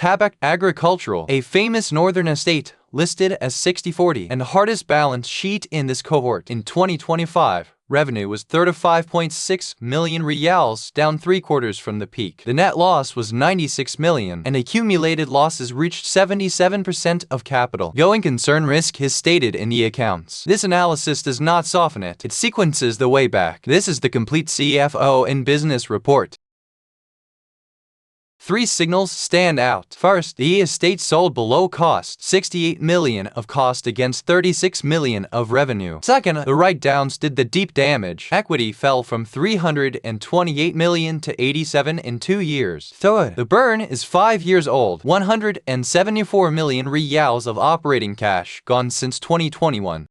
Tabuk Agricultural, a famous northern estate, listed as 60/40 and hardest balance sheet in this cohort. In 2025, revenue was 35.6 million rials, down 3/4 from the peak. The net loss was 96 million, and accumulated losses reached 77% of capital. Going concern risk is stated in the accounts. This analysis does not soften it. It sequences the way back. This is the complete CFO in business report. 3 signals stand out. First, the estate sold below cost, 68 million of cost against 36 million of revenue. Second, the write-downs did the deep damage. Equity fell from 328 million to 87 in 2 years. Third, the burn is 5 years old, 174 million rials of operating cash gone since 2021.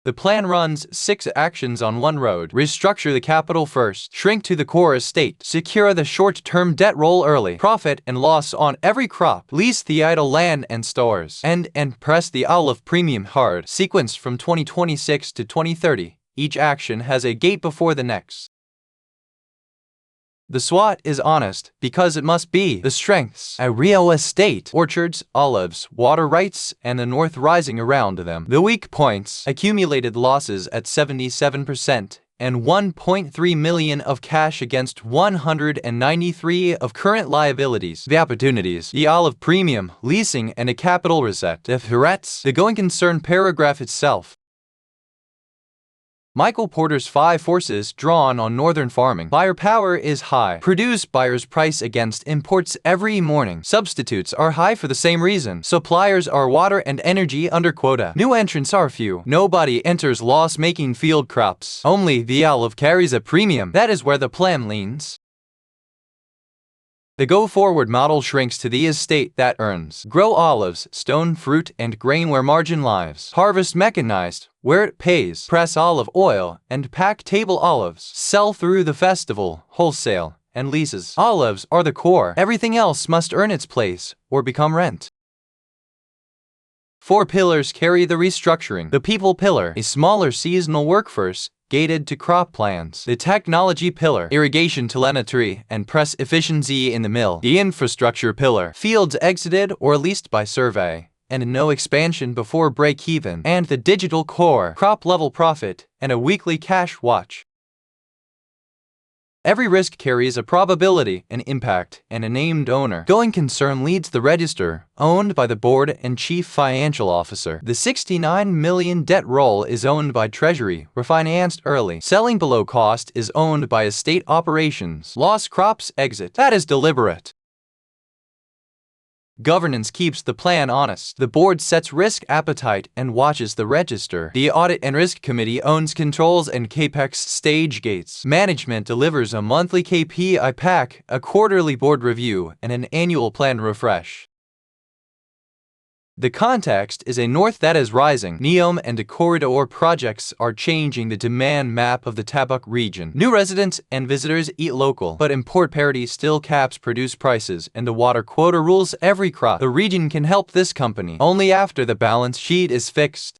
The plan runs 6 actions on 1 road. Restructure the capital first, shrink to the core estate, secure the short-term debt roll early, profit and loss on every crop, lease the idle land and stores, and press the olive premium hard, sequenced from 2026 to 2030. Each action has a gate before the next. The SWOT is honest, because it must be. The strengths: a real estate, orchards, olives, water rights, and the north rising around them. The weak points: accumulated losses at 77%, and 1.3 million of cash against 193 of current liabilities. The opportunities: the olive premium, leasing, and a capital reset. The threats: the going concern paragraph itself. Michael Porter's 5 forces drawn on northern farming. Buyer power is high. Produce buyers price against imports every morning. Substitutes are high for the same reason. Suppliers are water and energy under quota. New entrants are few. Nobody enters loss-making field crops. Only the olive carries a premium. That is where the plan leans. The go-forward model shrinks to the estate that earns. Grow olives, stone fruit, and grain where margin lies. Harvest mechanized, where it pays. Press olive oil and pack table olives. Sell through the festival, wholesale, and leases. Olives are the core. Everything else must earn its place or become rent. 4 pillars carry the restructuring. The people pillar, a smaller seasonal workforce, gated to crop plans. The technology pillar, irrigation telemetry and press efficiency in the mill. The infrastructure pillar, fields exited or leased by survey, and no expansion before break-even. And the digital core, crop-level profit, and a weekly cash watch. Every risk carries a probability, an impact, and a named owner. Going concern leads the register, owned by the board and chief financial officer. The 69 million debt roll is owned by Treasury, refinanced early. Selling below cost is owned by estate operations. Lost crops exit. That is deliberate. Governance keeps the plan honest. The board sets risk appetite and watches the register. The audit and risk committee owns controls and capex stage gates. Management delivers a monthly KPI pack, a quarterly board review, and an annual plan refresh. The context is a north that is rising. NEOM and the corridor projects are changing the demand map of the Tabuk region. New residents and visitors eat local, but import parity still caps produce prices, and the water quota rules every crop. The region can help this company only after the balance sheet is fixed.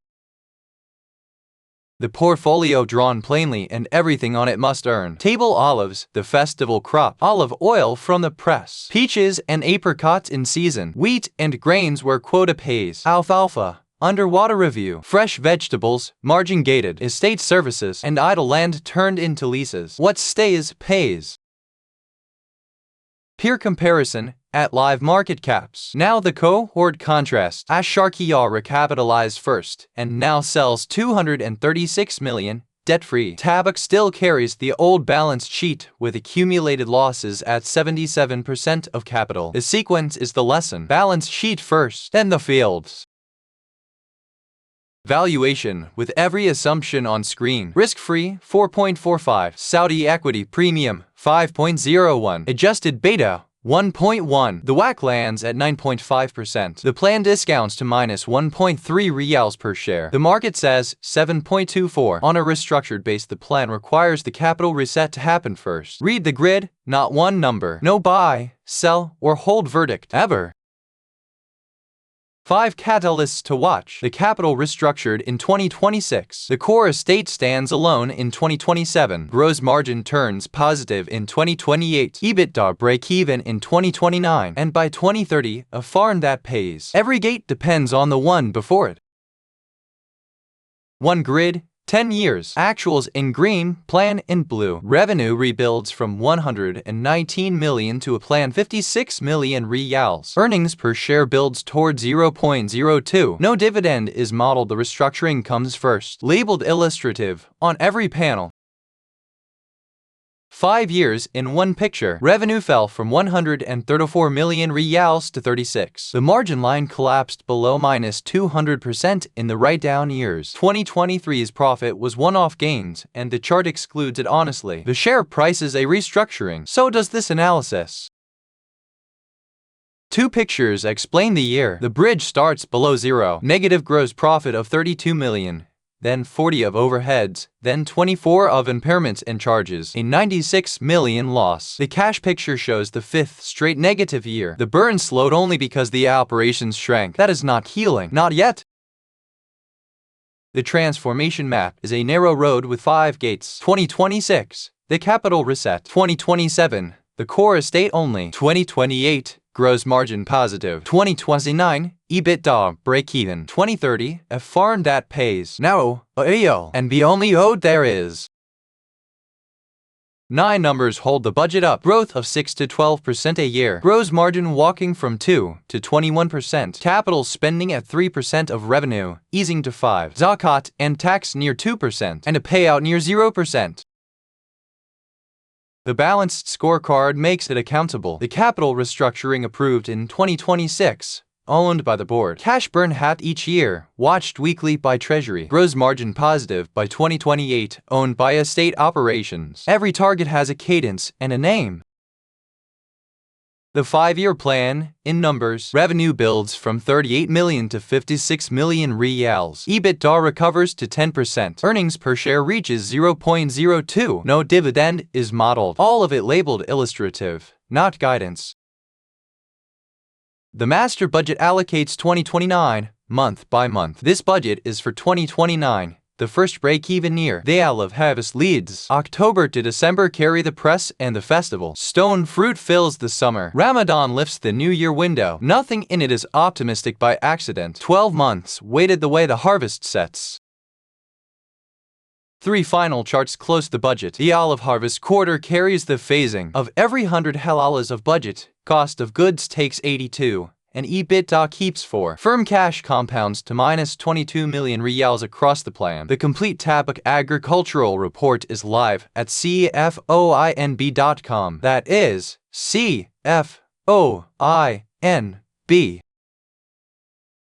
The portfolio drawn plainly, and everything on it must earn. Table olives, the festival crop. Olive oil from the press. Peaches and apricots in season. Wheat and grains where quota pays. Alfalfa, underwater review. Fresh vegetables, margin gated. Estate services and idle land turned into leases. What stays pays. Peer comparison at live market caps. Now the cohort contrast. Asharkia recapitalized first and now sells 236 million, debt-free. Tabuk still carries the old balance sheet with accumulated losses at 77% of capital. The sequence is the lesson. Balance sheet first, then the fields. Valuation with every assumption on screen. Risk-free 4.45. Saudi equity premium 5.01. Adjusted beta 1.1. The WACC lands at 9.5%. The plan discounts to minus 1.3 rials per share. The market says 7.24. On a restructured base, the plan requires the capital reset to happen first. Read the grid, not one number. No buy, sell, or hold verdict ever. 5 catalysts to watch. The capital restructured in 2026. The core estate stands alone in 2027. Gross margin turns positive in 2028. EBITDA break-even in 2029. And by 2030, a farm that pays. Every gate depends on the one before it. 1 grid. 10 years. Actuals in green, plan in blue. Revenue rebuilds from 119 million to a planned 56 million reals. Earnings per share builds toward 0.02. No dividend is modeled. The restructuring comes first. Labeled illustrative on every panel. 5 years in one picture. Revenue fell from 134 million reals to 36. The margin line collapsed below -200% in the write-down years. 2023's profit was one-off gains, and the chart excludes it honestly. The share price is a restructuring. So does this analysis. 2 pictures explain the year. The bridge starts below zero. Negative gross profit of 32 million. Then 40 of overheads, then 24 of impairments and charges, a 96 million loss. The cash picture shows the 5th straight negative year. The burn slowed only because the operations shrank. That is not healing. Not yet. The transformation map is a narrow road with 5 gates. 2026, the capital reset. 2027, the core estate only. 2028, gross margin positive. 2029, EBITDA break-even. 2030, a farm that pays. Now, AO, and the only ode there is. 9 numbers hold the budget up. Growth of 6 to 12% a year. Gross margin walking from 2 to 21%. Capital spending at 3% of revenue, easing to 5. Zakat and tax near 2%, and a payout near 0%. The balanced scorecard makes it accountable. The capital restructuring approved in 2026, owned by the board. Cash burn hat each year, watched weekly by Treasury. Gross margin positive by 2028, owned by estate operations. Every target has a cadence and a name. The 5-year plan, in numbers, revenue builds from 38 million to 56 million reals. EBITDA recovers to 10%. Earnings per share reaches 0.02. No dividend is modeled. All of it labeled illustrative, not guidance. The master budget allocates 2029, month by month. This budget is for 2029. The first break-even year. The olive harvest leads. October to December carry the press and the festival. Stone fruit fills the summer. Ramadan lifts the New Year window. Nothing in it is optimistic by accident. 12 months waited the way the harvest sets. 3 final charts close the budget. The olive harvest quarter carries the phasing. Of every 100 halalas of budget, cost of goods takes 82. And EBITDA keeps 4. Firm cash compounds to -22 million reals across the plan. The complete Tabuk agricultural report is live at cfoinb.com. That is cfoinb.